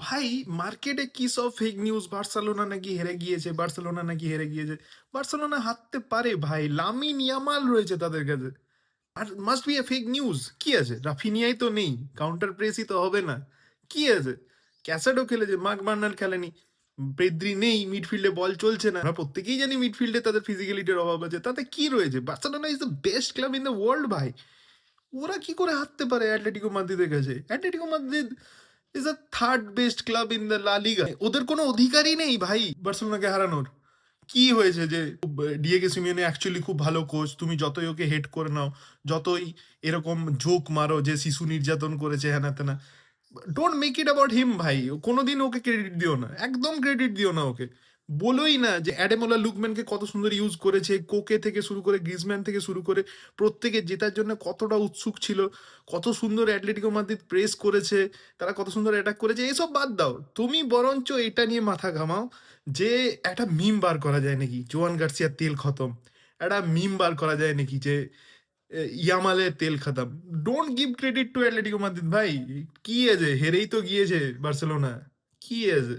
ভাই, মার্কেটে কি সব ফেক নিউজ, বার্সেলোনা নাকি হেরে গিয়েছে, বার্সেলোনা নাকি হেরে গিয়েছে। বার্সেলোনা হারতে পারে ভাই, লামিন ইয়ামাল রয়েছে তাদের কাছে। আর must be a fake news কি আছে, রাফিনিয়াই তো নেই, কাউন্টার প্রেসই তো হবে না, কি আছে। ক্যাসাডো খেলেছে, মার্ক বার্নার খেলেনি, পেদ্রি নেই, মিডফিল্ডে বল চলছে না। আমরা প্রত্যেকেই জানি মিডফিল্ডে তাদের ফিজিক্যালিটির অভাব আছে, তাতে কি রয়েছে, Barcelona is the best club in the world ভাই। ওরা কি করে হারতে পারে অ্যাটলেটিকো মাদ্রিদের কাছে? Atletico Madrid is a third best club in the লা লিগা। ওদের কোনো অধিকারই নেই ভাই বার্সেলোনাকে হারানোর। কি হয়েছে যে ডিয়েগো সিমিওনে অ্যাকচুয়ালি খুব ভালো কোচ, তুমি যতই ওকে হেড করে নাও, যতই এরকম জোক মারো যে শিশু নির্যাতন করেছে হ্যানা তেনা, don't make it about him ভাই। কোনোদিন ওকে ক্রেডিট দিও না, একদম ক্রেডিট দিও না ওকে। বলোই না যে অ্যাডেমোলা লুকম্যানকে কত সুন্দর ইউজ করেছে, কোকে থেকে শুরু করে গ্রিজম্যান থেকে শুরু করে প্রত্যেকে জেতার জন্য কতটা উৎসুক ছিল, কত সুন্দর অ্যাটলেটিকো মাদ্রিদ প্রেস করেছে, তারা কত সুন্দর অ্যাটাক করেছে। এসব বাদ দাও, তুমি বরঞ্চ এটা নিয়ে মাথা ঘামাও যে একটা মিম বার করা যায় নাকি জোয়ান গার্সিয়ার তেল খতম, একটা মিম বার করা যায় নাকি যে ইয়ামালের তেল খতম। Don't give credit to Atletico Madrid ভাই। কি আছে, হেরেই তো গিয়েছে বার্সেলোনা, কি আছে।